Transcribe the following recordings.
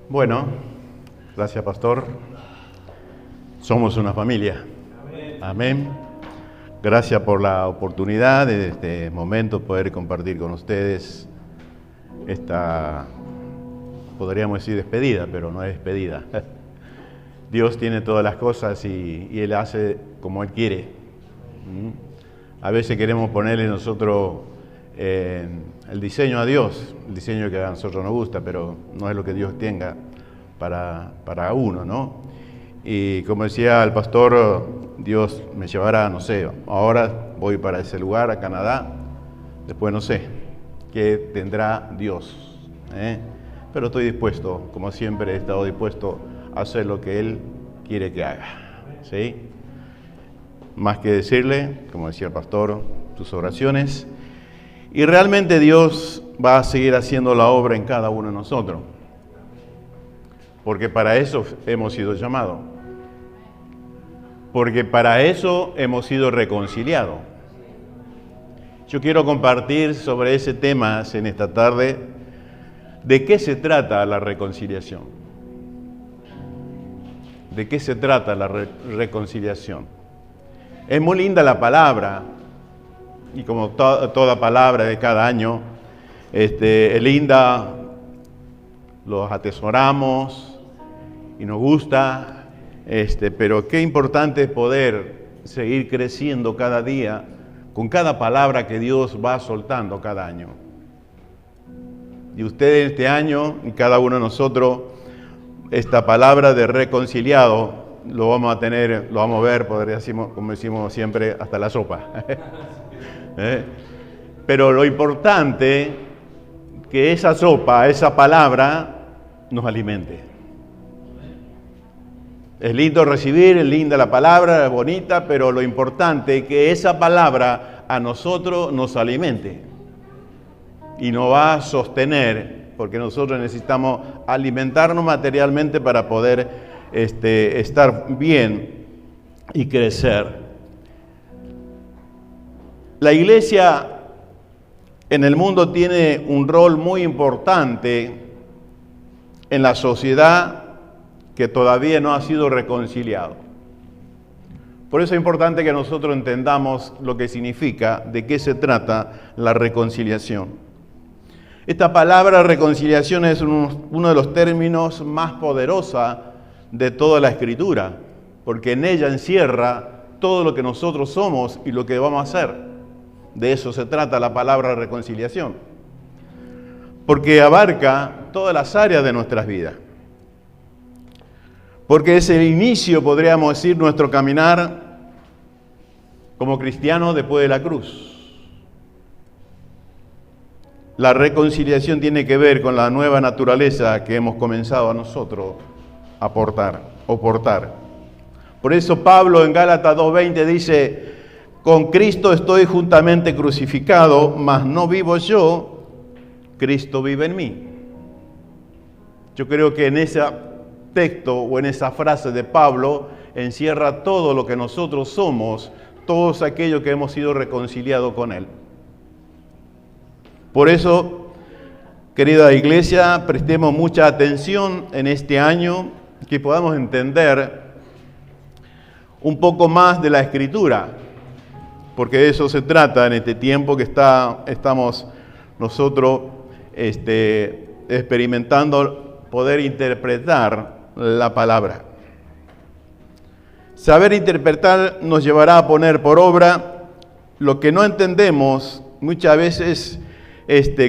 Bueno, gracias, pastor. Somos una familia. Amén. Gracias por la oportunidad de este momento poder compartir con ustedes esta, podríamos decir, despedida, pero no es despedida. Dios tiene todas las cosas y Él hace como Él quiere. A veces queremos ponerle nosotros el diseño a Dios, el diseño que a nosotros nos gusta, pero no es lo que Dios tenga para uno, ¿no? Y como decía el pastor, Dios me llevará, no sé, ahora voy para ese lugar, a Canadá, después no sé qué tendrá Dios, pero estoy dispuesto, como siempre he estado dispuesto a hacer lo que Él quiere que haga, ¿sí? Más que decirle, como decía el pastor, tus oraciones, y realmente Dios va a seguir haciendo la obra en cada uno de nosotros, porque para eso hemos sido llamados, porque para eso hemos sido reconciliados. Yo quiero compartir sobre ese tema en esta tarde, ¿de qué se trata la reconciliación? ¿De qué se trata la reconciliación? Es muy linda la palabra, y como toda palabra de cada año, es linda, los atesoramos y nos gusta, pero qué importante es poder seguir creciendo cada día con cada palabra que Dios va soltando cada año. Y ustedes este año, y cada uno de nosotros, esta palabra de reconciliado, lo vamos a tener, lo vamos a ver, como decimos siempre, hasta la sopa. Pero lo importante que esa sopa, esa palabra, nos alimente. Es lindo recibir, es linda la palabra, es bonita, pero lo importante es que esa palabra a nosotros nos alimente y nos va a sostener, porque nosotros necesitamos alimentarnos materialmente para poder estar bien y crecer. La iglesia en el mundo tiene un rol muy importante en la sociedad que todavía no ha sido reconciliado. Por eso es importante que nosotros entendamos lo que significa, de qué se trata la reconciliación. Esta palabra reconciliación es uno de los términos más poderosos de toda la Escritura, porque en ella encierra todo lo que nosotros somos y lo que vamos a hacer. De eso se trata la palabra reconciliación, porque abarca todas las áreas de nuestras vidas. Porque es el inicio, podríamos decir, nuestro caminar como cristianos después de la cruz. La reconciliación tiene que ver con la nueva naturaleza que hemos comenzado a nosotros a portar. Por eso Pablo en Gálatas 2:20 dice: con Cristo estoy juntamente crucificado, mas no vivo yo, Cristo vive en mí. Yo creo que en ese texto o en esa frase de Pablo encierra todo lo que nosotros somos, todos aquellos que hemos sido reconciliados con Él. Por eso, querida iglesia, prestemos mucha atención en este año, que podamos entender un poco más de la Escritura, porque de eso se trata en este tiempo que estamos nosotros experimentando poder interpretar la palabra. Saber interpretar nos llevará a poner por obra lo que no entendemos muchas veces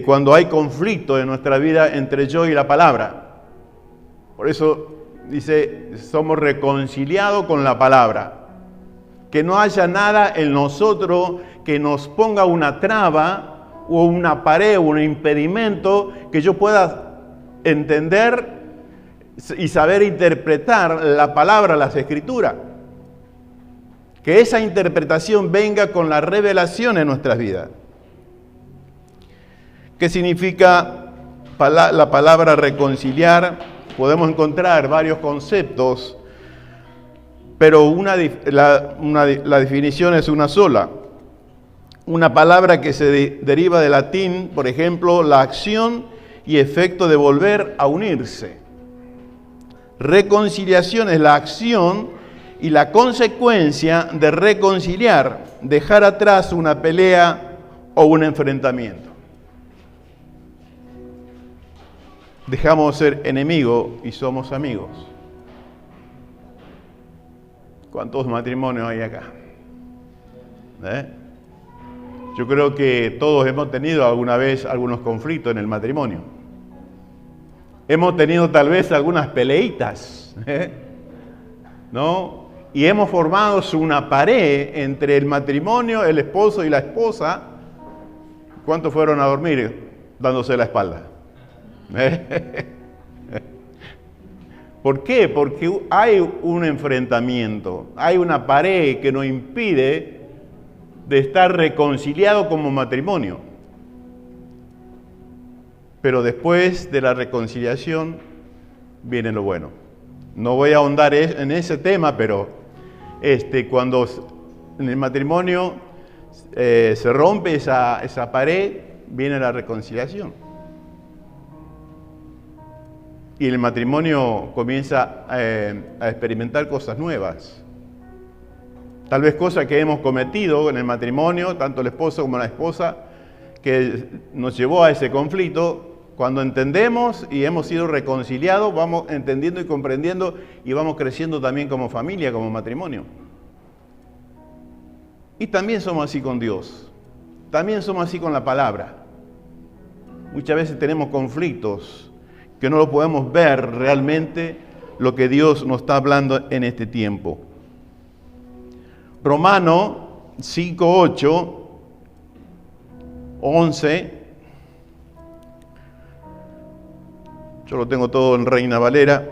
cuando hay conflicto en nuestra vida entre yo y la palabra. Por eso dice, somos reconciliados con la palabra. Que no haya nada en nosotros que nos ponga una traba o una pared o un impedimento que yo pueda entender y saber interpretar la palabra, las escrituras. Que esa interpretación venga con la revelación en nuestras vidas. ¿Qué significa la palabra reconciliar? Podemos encontrar varios conceptos, pero la definición es una sola. Una palabra que se deriva del latín, por ejemplo, la acción y efecto de volver a unirse. Reconciliación es la acción y la consecuencia de reconciliar, dejar atrás una pelea o un enfrentamiento. Dejamos de ser enemigos y somos amigos. ¿Cuántos matrimonios hay acá? Yo creo que todos hemos tenido alguna vez algunos conflictos en el matrimonio. Hemos tenido tal vez algunas peleitas, ¿no? Y hemos formado una pared entre el matrimonio, el esposo y la esposa. ¿Cuántos fueron a dormir dándose la espalda? ¿Por qué? Porque hay un enfrentamiento, hay una pared que nos impide de estar reconciliados como matrimonio. Pero después de la reconciliación viene lo bueno. No voy a ahondar en ese tema, pero cuando en el matrimonio se rompe esa pared, viene la reconciliación. Y el matrimonio comienza a experimentar cosas nuevas. Tal vez cosas que hemos cometido en el matrimonio, tanto el esposo como la esposa, que nos llevó a ese conflicto. Cuando entendemos y hemos sido reconciliados, vamos entendiendo y comprendiendo y vamos creciendo también como familia, como matrimonio. Y también somos así con Dios. También somos así con la palabra. Muchas veces tenemos conflictos que no lo podemos ver realmente lo que Dios nos está hablando en este tiempo. Romano 5, 8, 11. Yo lo tengo todo en Reina Valera.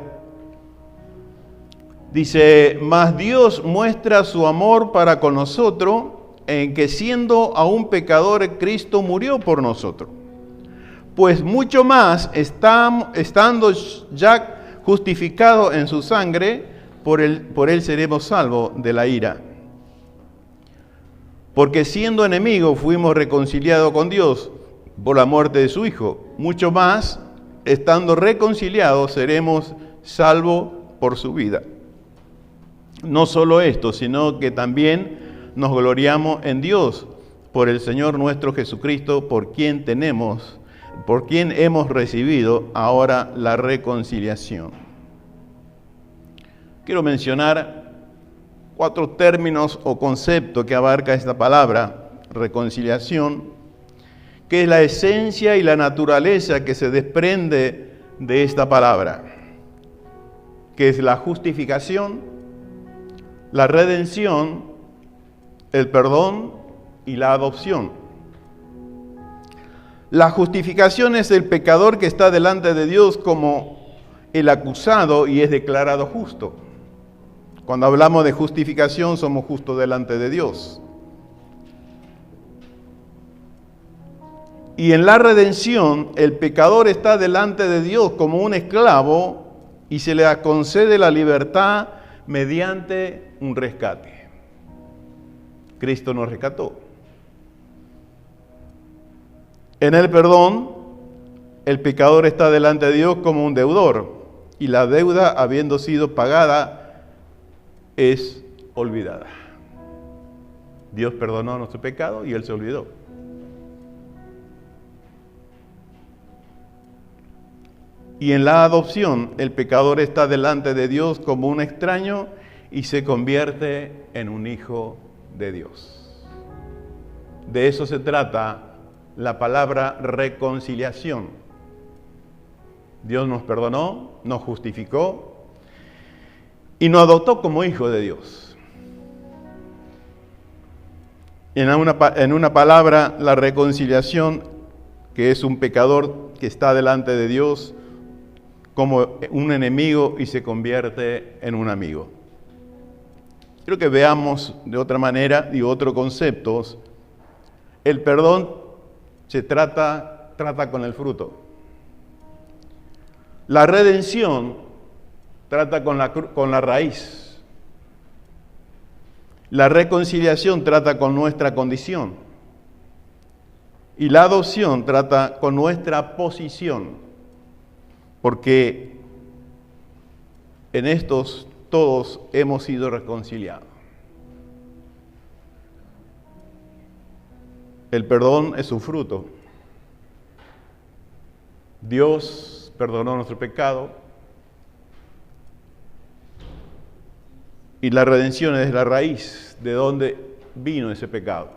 Dice, mas Dios muestra su amor para con nosotros en que siendo aún pecadores, Cristo murió por nosotros. Pues mucho más, estando ya justificados en su sangre, por él seremos salvos de la ira. Porque siendo enemigos fuimos reconciliados con Dios por la muerte de su Hijo. Mucho más, estando reconciliados, seremos salvos por su vida. No solo esto, sino que también nos gloriamos en Dios, por el Señor nuestro Jesucristo, por quien hemos recibido ahora la reconciliación. Quiero mencionar 4 términos o conceptos que abarca esta palabra, reconciliación, que es la esencia y la naturaleza que se desprende de esta palabra, que es la justificación, la redención, el perdón y la adopción. La justificación es el pecador que está delante de Dios como el acusado y es declarado justo. Cuando hablamos de justificación, somos justos delante de Dios. Y en la redención, el pecador está delante de Dios como un esclavo y se le concede la libertad mediante un rescate. Cristo nos rescató. En el perdón, el pecador está delante de Dios como un deudor y la deuda, habiendo sido pagada, es olvidada. Dios perdonó nuestro pecado y Él se olvidó. Y en la adopción, el pecador está delante de Dios como un extraño y se convierte en un hijo de Dios. De eso se trata la palabra reconciliación. Dios nos perdonó, nos justificó y nos adoptó como hijo de Dios. En una palabra, la reconciliación, que es un pecador que está delante de Dios como un enemigo y se convierte en un amigo. Quiero que veamos de otra manera y otros conceptos. El perdón se trata con el fruto. La redención trata con la raíz. La reconciliación trata con nuestra condición. Y la adopción trata con nuestra posición. Porque en estos todos hemos sido reconciliados. El perdón es un fruto. Dios perdonó nuestro pecado y la redención es la raíz de donde vino ese pecado.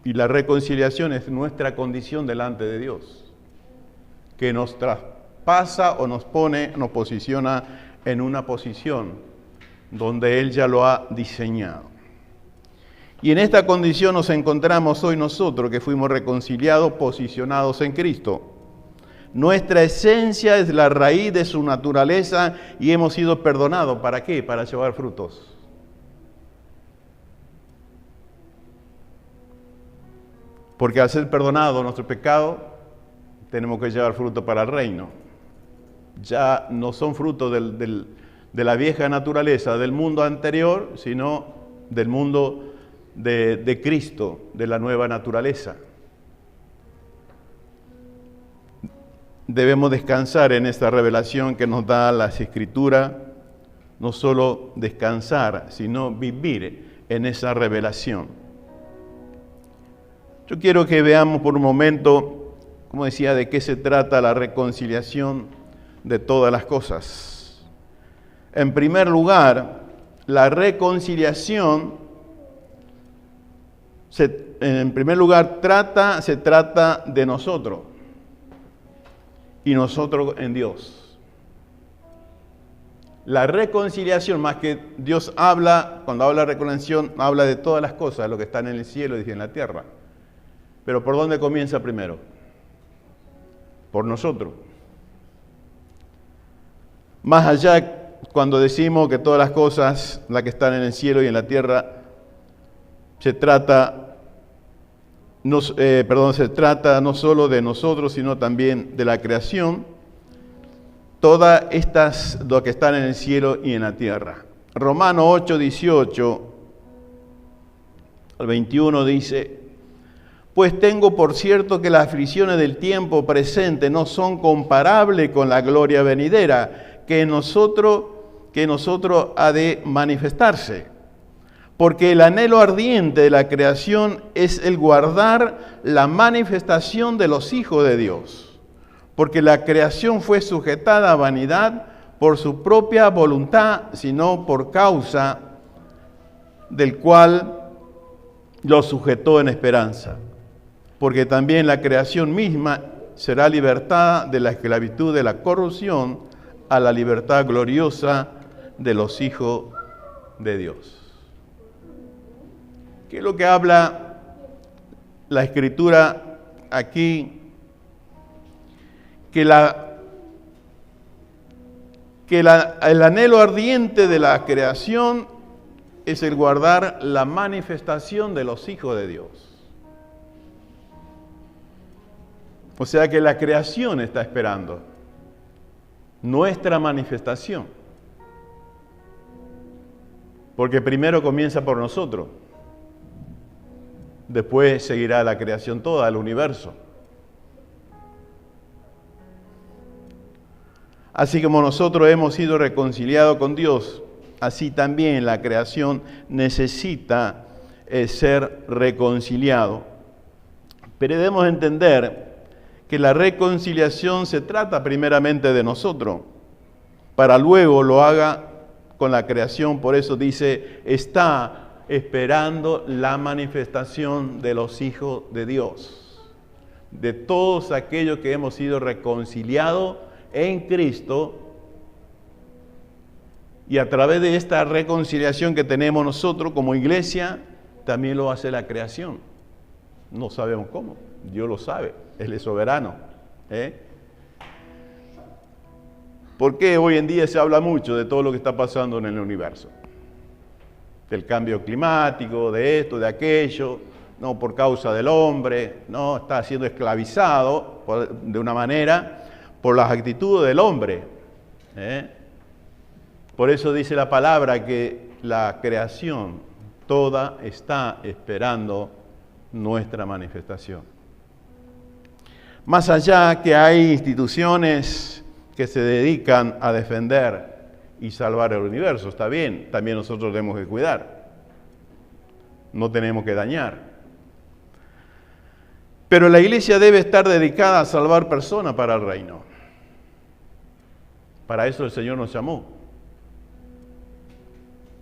Y la reconciliación es nuestra condición delante de Dios, que nos traspasa o nos posiciona en una posición donde Él ya lo ha diseñado. Y en esta condición nos encontramos hoy nosotros, que fuimos reconciliados, posicionados en Cristo. Nuestra esencia es la raíz de su naturaleza y hemos sido perdonados. ¿Para qué? Para llevar frutos. Porque al ser perdonado nuestro pecado, tenemos que llevar fruto para el reino. Ya no son frutos de la vieja naturaleza, del mundo anterior, sino del mundo de Cristo, de la nueva naturaleza. Debemos descansar en esta revelación que nos da las Escrituras, no solo descansar, sino vivir en esa revelación. Yo quiero que veamos por un momento, como decía, de qué se trata la reconciliación de todas las cosas. En primer lugar, la reconciliación se trata de nosotros y nosotros en Dios. La reconciliación, más que Dios habla, cuando habla de reconciliación, habla de todas las cosas, lo que están en el cielo y en la tierra. Pero ¿por dónde comienza primero? Por nosotros. Más allá, cuando decimos que todas las cosas, las que están en el cielo y en la tierra, se trata no solo de nosotros, sino también de la creación, todas estas, lo que están en el cielo y en la tierra. Romanos 8, 18 al 21 dice: pues tengo por cierto que las aflicciones del tiempo presente no son comparables con la gloria venidera, que en nosotros ha de manifestarse. Porque el anhelo ardiente de la creación es el guardar la manifestación de los hijos de Dios. Porque la creación fue sujetada a vanidad por su propia voluntad, sino por causa del cual lo sujetó en esperanza. Porque también la creación misma será libertada de la esclavitud de la corrupción a la libertad gloriosa de los hijos de Dios. ¿Qué es lo que habla la Escritura aquí? Que el anhelo ardiente de la creación es el guardar la manifestación de los hijos de Dios. O sea que la creación está esperando nuestra manifestación. Porque primero comienza por nosotros. Después seguirá la creación toda, el universo. Así como nosotros hemos sido reconciliados con Dios, así también la creación necesita ser reconciliado. Pero debemos entender que la reconciliación se trata primeramente de nosotros, para luego lo haga con la creación. Por eso dice, está esperando la manifestación de los hijos de Dios, de todos aquellos que hemos sido reconciliados en Cristo, y a través de esta reconciliación que tenemos nosotros como iglesia, también lo hace la creación. No sabemos cómo, Dios lo sabe, Él es soberano. ¿Por qué hoy en día se habla mucho de todo lo que está pasando en el universo? Del cambio climático, de esto, de aquello, no por causa del hombre, no, está siendo esclavizado de una manera por las actitudes del hombre. Por eso dice la palabra que la creación toda está esperando nuestra manifestación. Más allá que hay instituciones que se dedican a defender y salvar el universo. Está bien, también nosotros tenemos que cuidar. No tenemos que dañar. Pero la iglesia debe estar dedicada a salvar personas para el reino. Para eso el Señor nos llamó.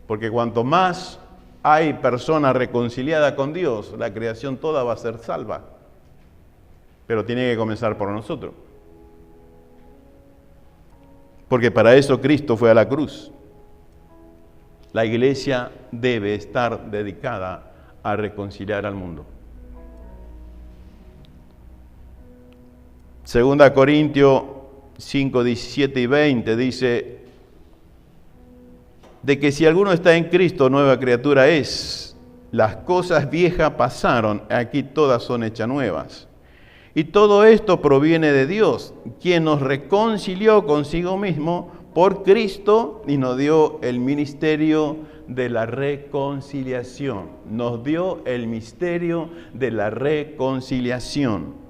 Porque cuanto más hay personas reconciliadas con Dios, la creación toda va a ser salva. Pero tiene que comenzar por nosotros. Porque para eso Cristo fue a la cruz. La iglesia debe estar dedicada a reconciliar al mundo. 2 Corintios 5, 17 y 20 dice, de que si alguno está en Cristo, nueva criatura es. Las cosas viejas pasaron, aquí todas son hechas nuevas. Y todo esto proviene de Dios, quien nos reconcilió consigo mismo por Cristo y nos dio el ministerio de la reconciliación. Nos dio el misterio de la reconciliación.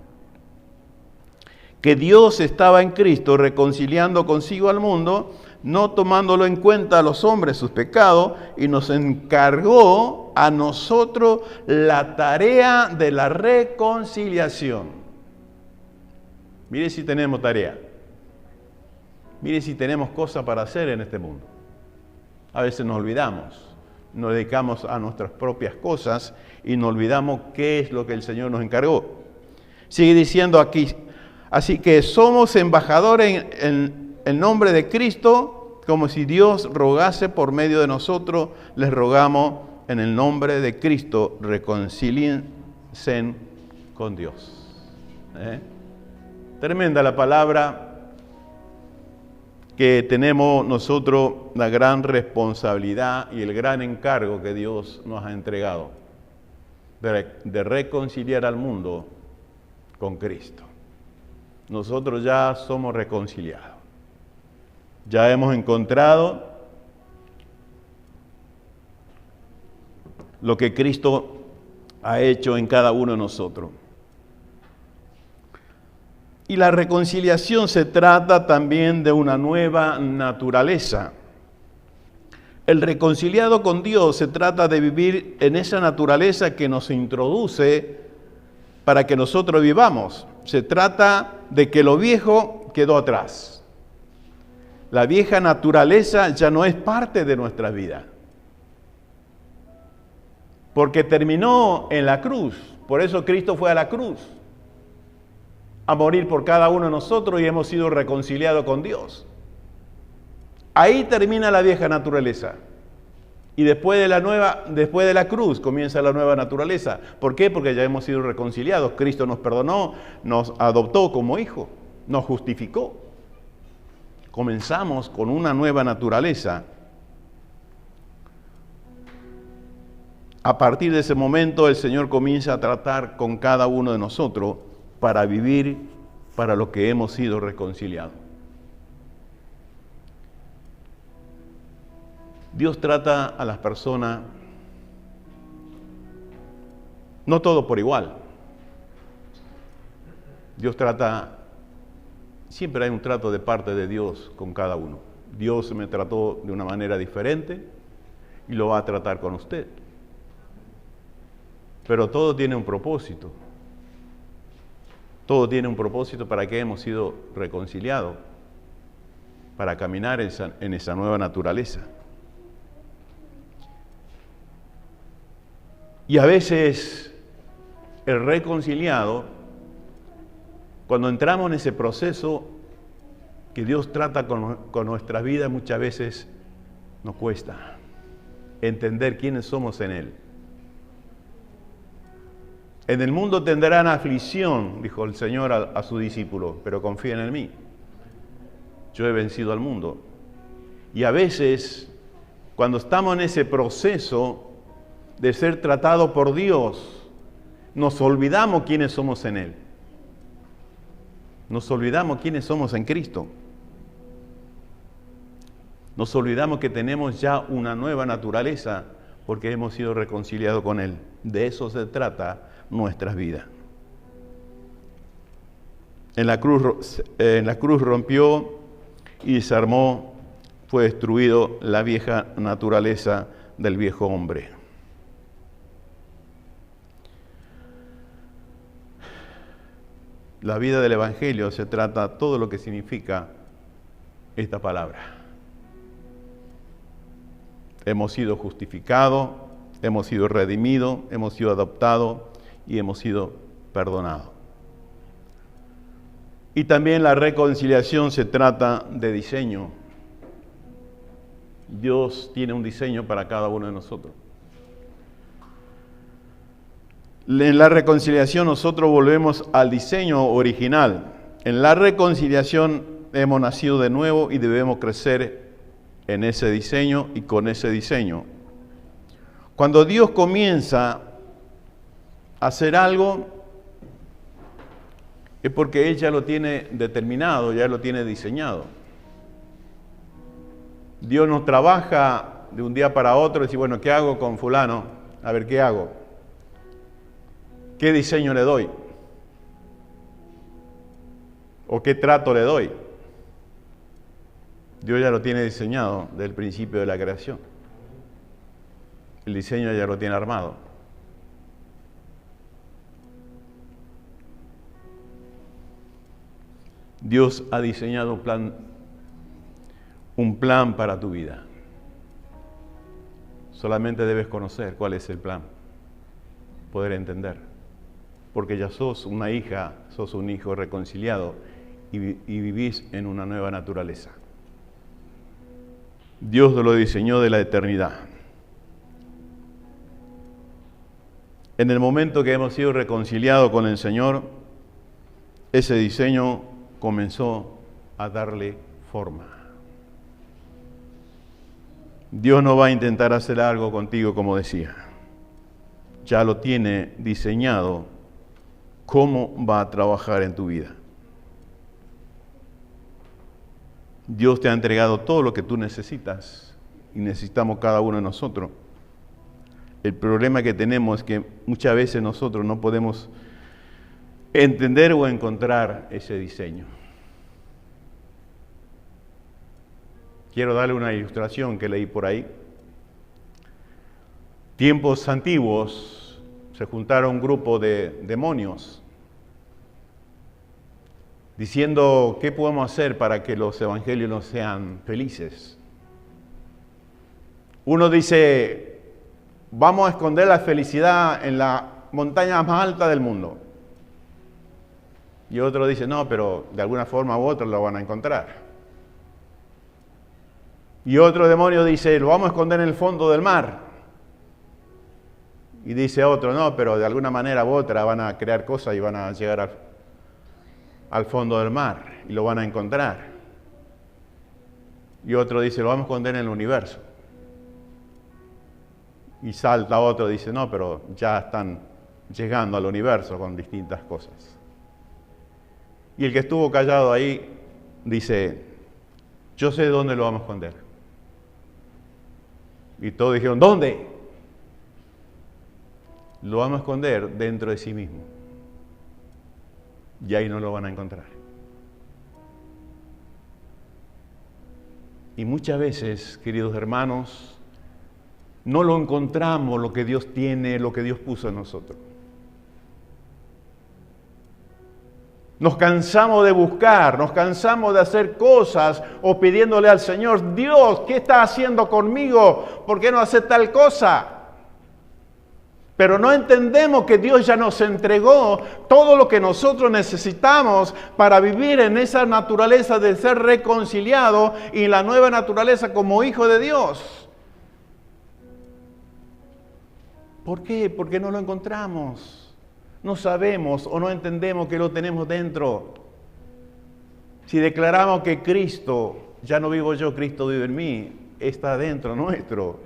Que Dios estaba en Cristo reconciliando consigo al mundo, no tomándolo en cuenta a los hombres sus pecados, y nos encargó a nosotros la tarea de la reconciliación. Mire si tenemos tarea. Mire si tenemos cosas para hacer en este mundo. A veces nos olvidamos, nos dedicamos a nuestras propias cosas y nos olvidamos qué es lo que el Señor nos encargó. Sigue diciendo aquí, así que somos embajadores en el nombre de Cristo, como si Dios rogase por medio de nosotros, les rogamos en el nombre de Cristo, reconcíliense con Dios. Tremenda la palabra, que tenemos nosotros la gran responsabilidad y el gran encargo que Dios nos ha entregado de reconciliar al mundo con Cristo. Nosotros ya somos reconciliados. Ya hemos encontrado lo que Cristo ha hecho en cada uno de nosotros. Y la reconciliación se trata también de una nueva naturaleza. El reconciliado con Dios se trata de vivir en esa naturaleza que nos introduce para que nosotros vivamos. Se trata de que lo viejo quedó atrás. La vieja naturaleza ya no es parte de nuestra vida. Porque terminó en la cruz. Por eso Cristo fue a la cruz a morir por cada uno de nosotros y hemos sido reconciliados con Dios. Ahí termina la vieja naturaleza. Y después de la cruz comienza la nueva naturaleza. ¿Por qué? Porque ya hemos sido reconciliados. Cristo nos perdonó, nos adoptó como hijo, nos justificó. Comenzamos con una nueva naturaleza. A partir de ese momento el Señor comienza a tratar con cada uno de nosotros para vivir para lo que hemos sido reconciliados. Dios trata a las personas, no todo por igual. Dios trata, siempre hay un trato de parte de Dios con cada uno. Dios me trató de una manera diferente y lo va a tratar con usted. Pero todo tiene un propósito. Todo tiene un propósito para que hemos sido reconciliados, para caminar en esa nueva naturaleza. Y a veces el reconciliado, cuando entramos en ese proceso que Dios trata con nuestra vida, muchas veces nos cuesta entender quiénes somos en Él. En el mundo tendrán aflicción, dijo el Señor a su discípulo, pero confíen en mí. Yo he vencido al mundo. Y a veces, cuando estamos en ese proceso de ser tratados por Dios, nos olvidamos quiénes somos en Él. Nos olvidamos quiénes somos en Cristo. Nos olvidamos que tenemos ya una nueva naturaleza porque hemos sido reconciliados con Él. De eso se trata nuestras vidas. En la cruz rompió y desarmó, fue destruido la vieja naturaleza del viejo hombre. La vida del Evangelio se trata todo lo que significa esta palabra. Hemos sido justificados, hemos sido redimidos, hemos sido adoptados y hemos sido perdonados. Y también la reconciliación se trata de diseño. Dios tiene un diseño para cada uno de nosotros. En la reconciliación nosotros volvemos al diseño original. En la reconciliación hemos nacido de nuevo y debemos crecer en ese diseño y con ese diseño. Cuando Dios comienza a hacer algo, es porque Él ya lo tiene determinado, ya lo tiene diseñado. Dios no trabaja de un día para otro y dice, bueno, ¿qué hago con fulano? A ver, ¿qué hago? ¿Qué diseño le doy? ¿O qué trato le doy? Dios ya lo tiene diseñado desde el principio de la creación. El diseño ya lo tiene armado. Dios ha diseñado un plan para tu vida. Solamente debes conocer cuál es el plan, poder entender. Porque ya sos una hija, sos un hijo reconciliado y vivís en una nueva naturaleza. Dios lo diseñó de la eternidad. En el momento que hemos sido reconciliados con el Señor, ese diseño comenzó a darle forma. Dios no va a intentar hacer algo contigo, como decía. Ya lo tiene diseñado cómo va a trabajar en tu vida. Dios te ha entregado todo lo que tú necesitas y necesitamos cada uno de nosotros. El problema que tenemos es que muchas veces nosotros no podemos entender o encontrar ese diseño. Quiero darle una ilustración que leí por ahí. Tiempos antiguos se juntaron un grupo de demonios diciendo qué podemos hacer para que los evangelios no sean felices. Uno dice, vamos a esconder la felicidad en la montaña más alta del mundo. Y otro dice, no, pero de alguna forma u otra lo van a encontrar. Y otro demonio dice, lo vamos a esconder en el fondo del mar. Y dice otro, no, pero de alguna manera u otra van a crear cosas y van a llegar al fondo del mar y lo van a encontrar. Y otro dice, lo vamos a esconder en el universo. Y salta otro y dice, no, pero ya están llegando al universo con distintas cosas. Y el que estuvo callado ahí dice, yo sé dónde lo vamos a esconder. Y todos dijeron, ¿dónde? Lo vamos a esconder dentro de sí mismo. Y ahí no lo van a encontrar. Y muchas veces, queridos hermanos, no lo encontramos lo que Dios tiene, lo que Dios puso en nosotros. Nos cansamos de buscar, nos cansamos de hacer cosas o pidiéndole al Señor, Dios, ¿qué estás haciendo conmigo? ¿Por qué no haces tal cosa? Pero no entendemos que Dios ya nos entregó todo lo que nosotros necesitamos para vivir en esa naturaleza de ser reconciliado y la nueva naturaleza como hijo de Dios. ¿Por qué? Porque no lo encontramos. No sabemos o no entendemos que lo tenemos dentro. Si declaramos que Cristo, ya no vivo yo, Cristo vive en mí, está dentro nuestro.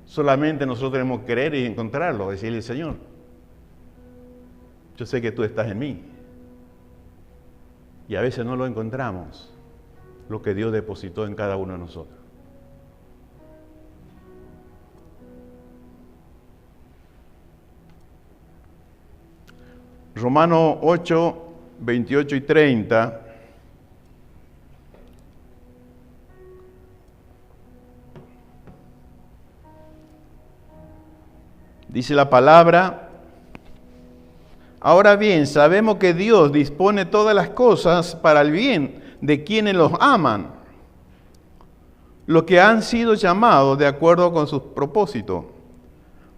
Solamente nosotros tenemos que creer y encontrarlo, decirle al Señor, yo sé que tú estás en mí. Y a veces no lo encontramos, lo que Dios depositó en cada uno de nosotros. Romanos 8, 28 y 30 Dice la palabra: ahora bien, sabemos que Dios dispone todas las cosas para el bien de quienes los aman, los que han sido llamados de acuerdo con sus propósitos.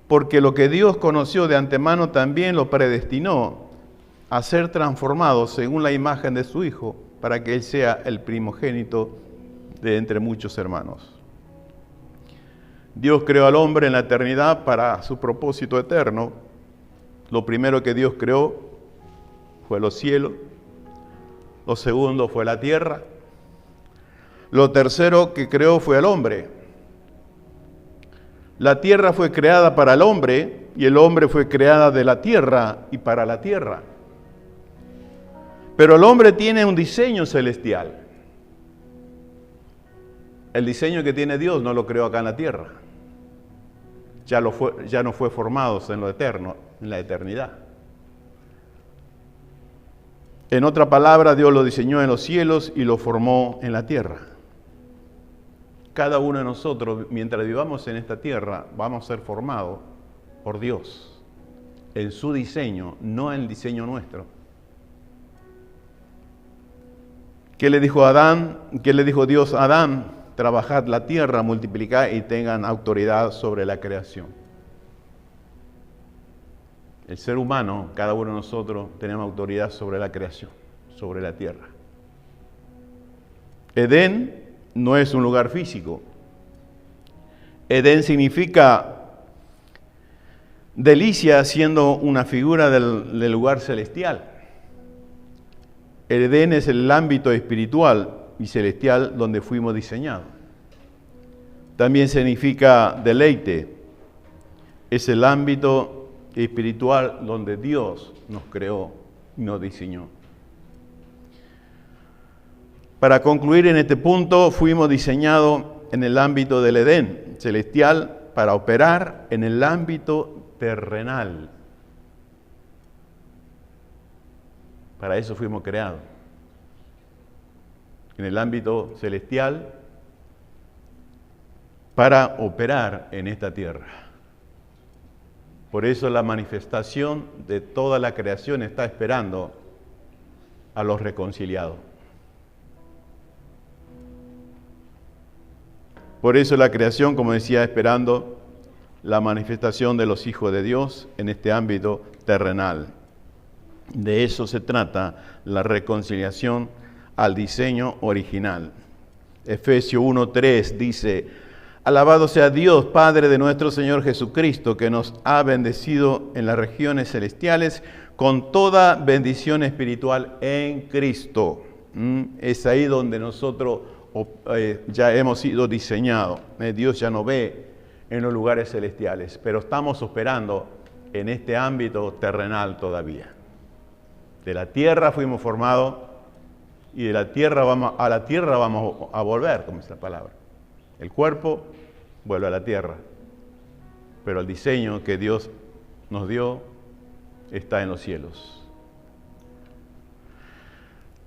Porque lo que Dios conoció de antemano también lo predestinó a ser transformado según la imagen de su Hijo, para que Él sea el primogénito de entre muchos hermanos. Dios creó al hombre en la eternidad para su propósito eterno. Lo primero que Dios creó fue los cielos. Lo segundo fue la tierra. Lo tercero que creó fue al hombre. La tierra fue creada para el hombre y el hombre fue creada de la tierra y para la tierra. Pero el hombre tiene un diseño celestial. El diseño que tiene Dios no lo creó acá en la tierra. Ya no fue formado en lo eterno, en la eternidad. En otra palabra, Dios lo diseñó en los cielos y lo formó en la tierra. Cada uno de nosotros, mientras vivamos en esta tierra, vamos a ser formados por Dios, en su diseño, no en el diseño nuestro. ¿Qué le dijo Adán? ¿Qué le dijo Dios a Adán? Trabajad la tierra, multiplicad y tengan autoridad sobre la creación. El ser humano, cada uno de nosotros, tenemos autoridad sobre la creación, sobre la tierra. Edén no es un lugar físico. Edén significa delicia, siendo una figura del lugar celestial. Edén es el ámbito espiritual y celestial donde fuimos diseñados. También significa deleite. Es el ámbito espiritual donde Dios nos creó y nos diseñó. Para concluir en este punto, fuimos diseñados en el ámbito del Edén celestial para operar en el ámbito terrenal. Para eso fuimos creados. En el ámbito celestial, para operar en esta tierra. Por eso la manifestación de toda la creación está esperando a los reconciliados. Por eso la creación, como decía, esperando la manifestación de los hijos de Dios en este ámbito terrenal. De eso se trata la reconciliación al diseño original. Efesios 1:3 dice: alabado sea Dios, Padre de nuestro Señor Jesucristo, que nos ha bendecido en las regiones celestiales con toda bendición espiritual en Cristo. Es ahí donde nosotros ya hemos sido diseñados. Dios ya nos ve en los lugares celestiales, pero estamos operando en este ámbito terrenal todavía. De la tierra fuimos formados y de la tierra vamos a volver, como dice la palabra. El cuerpo vuelve a la tierra, pero el diseño que Dios nos dio está en los cielos.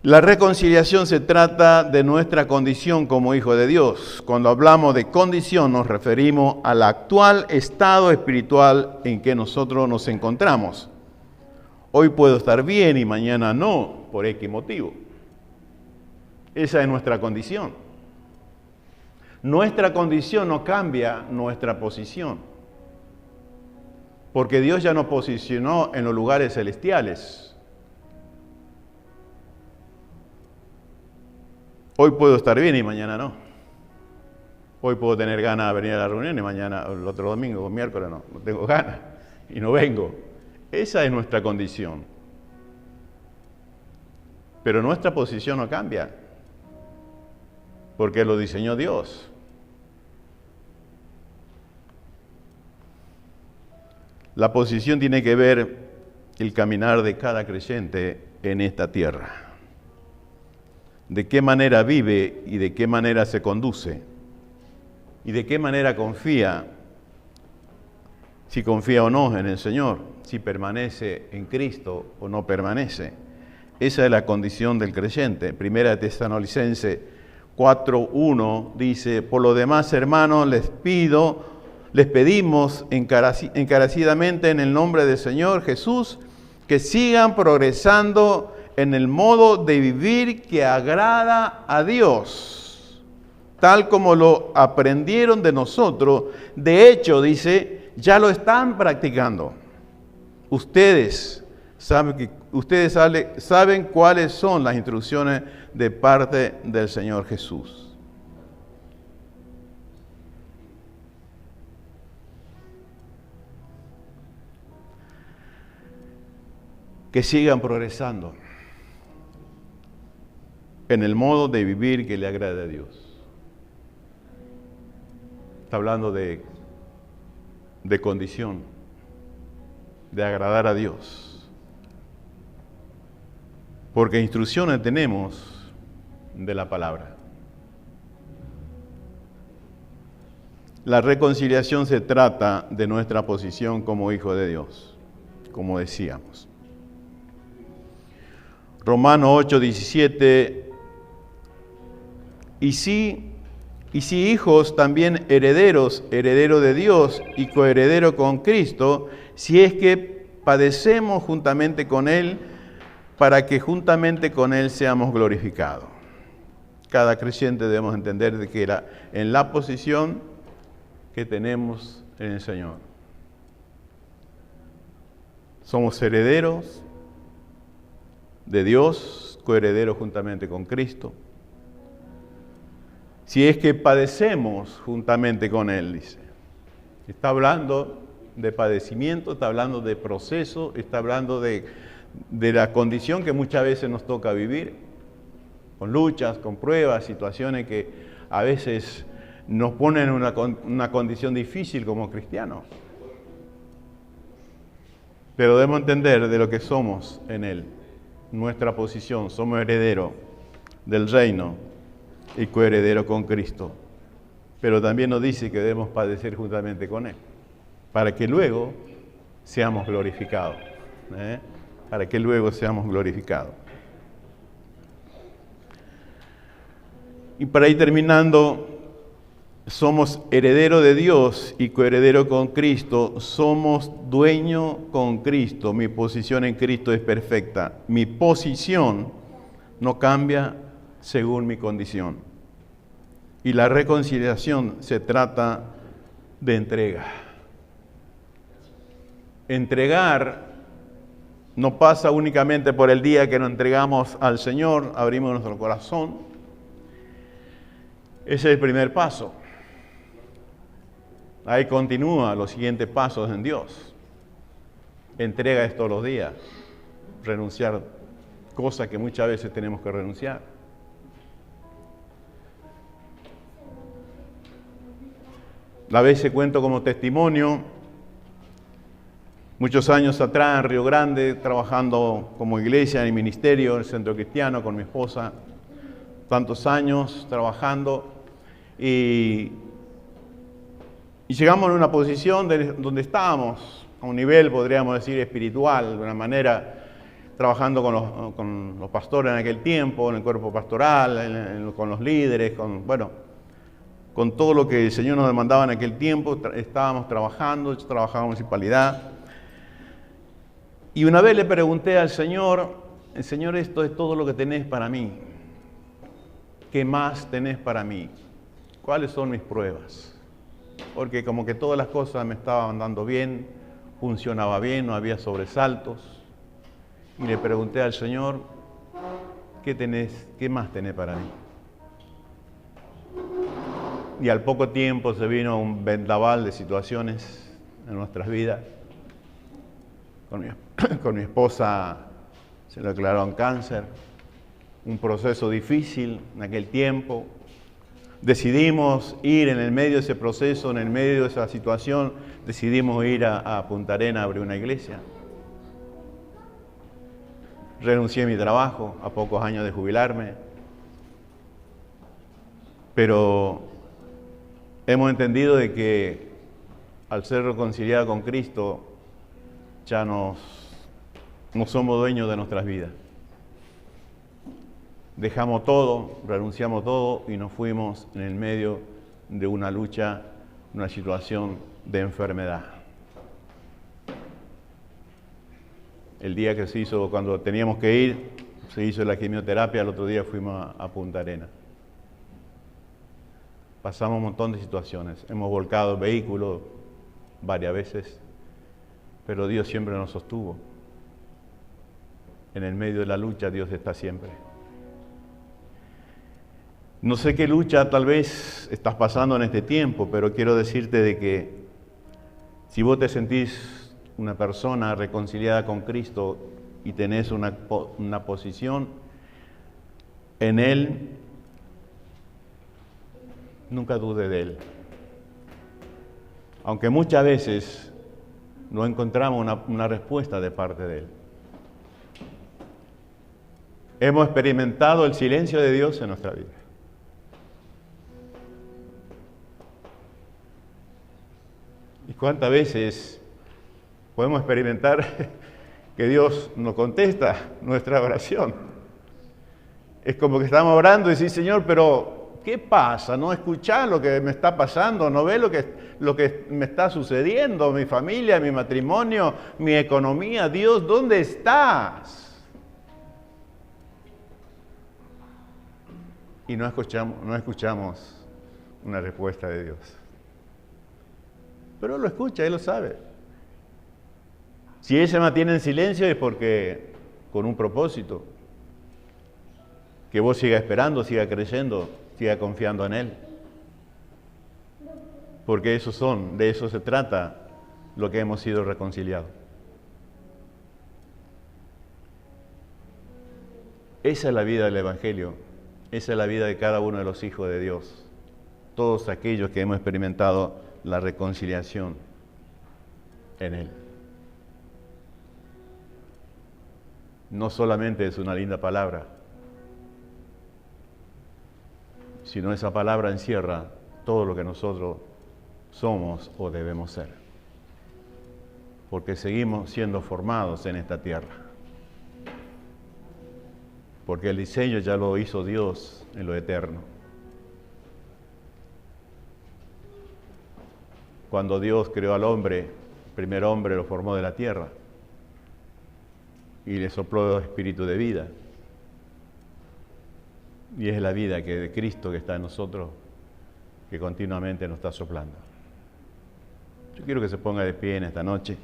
La reconciliación se trata de nuestra condición como hijos de Dios. Cuando hablamos de condición nos referimos al actual estado espiritual en que nosotros nos encontramos. Hoy puedo estar bien y mañana no, por X motivo. Esa es nuestra condición. Nuestra condición no cambia nuestra posición, porque Dios ya nos posicionó en los lugares celestiales. Hoy puedo estar bien y mañana no. Hoy puedo tener ganas de venir a la reunión y mañana, el otro domingo o miércoles no tengo ganas y no vengo. Esa es nuestra condición. Pero nuestra posición no cambia, porque lo diseñó Dios. La posición tiene que ver el caminar de cada creyente en esta tierra. De qué manera vive y de qué manera se conduce. Y de qué manera confía, si confía o no en el Señor, si permanece en Cristo o no permanece. Esa es la condición del creyente. Primera de Tesalonicenses 4:1 dice: por lo demás, hermanos, les pido les pedimos encarecidamente en el nombre del Señor Jesús que sigan progresando en el modo de vivir que agrada a Dios, tal como lo aprendieron de nosotros. De hecho, dice, ya lo están practicando. Ustedes saben cuáles son las instrucciones de parte del Señor Jesús. Que sigan progresando en el modo de vivir que le agrade a Dios. Está hablando de condición, de agradar a Dios. Porque instrucciones tenemos de la palabra. La reconciliación se trata de nuestra posición como hijo de Dios, como decíamos. Romanos 8:17, y si hijos, también herederos de Dios y coherederos con Cristo, si es que padecemos juntamente con Él, para que juntamente con Él seamos glorificados. Cada creyente debemos entender de que en la posición que tenemos en el Señor. Somos herederos de Dios, coherederos juntamente con Cristo. Si es que padecemos juntamente con Él, dice. Está hablando de padecimiento, está hablando de proceso, está hablando de la condición que muchas veces nos toca vivir, con luchas, con pruebas, situaciones que a veces nos ponen en una condición difícil como cristianos. Pero debemos entender de lo que somos en Él. Nuestra posición, somos herederos del reino y coherederos con Cristo. Pero también nos dice que debemos padecer juntamente con Él, para que luego seamos glorificados. Para que luego seamos glorificados. Y para ir terminando, somos herederos de Dios y coherederos con Cristo, somos dueños con Cristo. Mi posición en Cristo es perfecta. Mi posición no cambia según mi condición. Y la reconciliación se trata de entrega. Entregar no pasa únicamente por el día que nos entregamos al Señor, abrimos nuestro corazón. Ese es el primer paso. Ahí continúa los siguientes pasos en Dios. Entrega esto todos los días. Renunciar cosas que muchas veces tenemos que renunciar. A veces cuento como testimonio, muchos años atrás en Río Grande, trabajando como iglesia en el ministerio, en el centro cristiano, con mi esposa, tantos años trabajando, y llegamos a una posición donde estábamos, a un nivel, podríamos decir, espiritual, de una manera, trabajando con los pastores en aquel tiempo, en el cuerpo pastoral, con los líderes, con todo lo que el Señor nos demandaba en aquel tiempo. Estábamos trabajando, yo trabajaba en municipalidad. Y una vez le pregunté al Señor, Señor, esto es todo lo que tenés para mí. ¿Qué más tenés para mí? ¿Cuáles son mis pruebas? Porque como que todas las cosas me estaban andando bien, funcionaba bien, no había sobresaltos. Y le pregunté al Señor, ¿qué más tenés para mí? Y al poco tiempo se vino un vendaval de situaciones en nuestras vidas. Con mi esposa se le declararon cáncer, un proceso difícil en aquel tiempo. Decidimos ir en el medio de ese proceso, en el medio de esa situación, decidimos ir a Punta Arenas a abrir una iglesia. Renuncié a mi trabajo a pocos años de jubilarme, pero hemos entendido de que al ser reconciliados con Cristo ya no somos dueños de nuestras vidas. Dejamos todo, renunciamos todo y nos fuimos en el medio de una lucha, una situación de enfermedad. El día que se hizo, cuando teníamos que ir, se hizo la quimioterapia, el otro día fuimos a Punta Arenas. Pasamos un montón de situaciones, hemos volcado el vehículo varias veces, pero Dios siempre nos sostuvo. En el medio de la lucha Dios está siempre. No sé qué lucha tal vez estás pasando en este tiempo, pero quiero decirte de que si vos te sentís una persona reconciliada con Cristo y tenés una posición en Él, nunca dudes de Él. Aunque muchas veces no encontramos una respuesta de parte de Él. Hemos experimentado el silencio de Dios en nuestra vida. ¿Y cuántas veces podemos experimentar que Dios nos contesta nuestra oración? Es como que estamos orando y decimos, Señor, pero ¿qué pasa? ¿No escuchás lo que me está pasando? ¿No ves lo que me está sucediendo? Mi familia, mi matrimonio, mi economía. Dios, ¿dónde estás? Y no escuchamos una respuesta de Dios. Pero Él lo escucha, Él lo sabe. Si Él se mantiene en silencio es porque con un propósito. Que vos sigas esperando, sigas creyendo, sigas confiando en Él. Porque de eso se trata lo que hemos sido reconciliados. Esa es la vida del Evangelio. Esa es la vida de cada uno de los hijos de Dios. Todos aquellos que hemos experimentado la reconciliación en Él. No solamente es una linda palabra, sino esa palabra encierra todo lo que nosotros somos o debemos ser. Porque seguimos siendo formados en esta tierra. Porque el diseño ya lo hizo Dios en lo eterno. Cuando Dios creó al hombre, el primer hombre lo formó de la tierra y le sopló espíritu de vida. Y es la vida de Cristo que está en nosotros, que continuamente nos está soplando. Yo quiero que se ponga de pie en esta noche.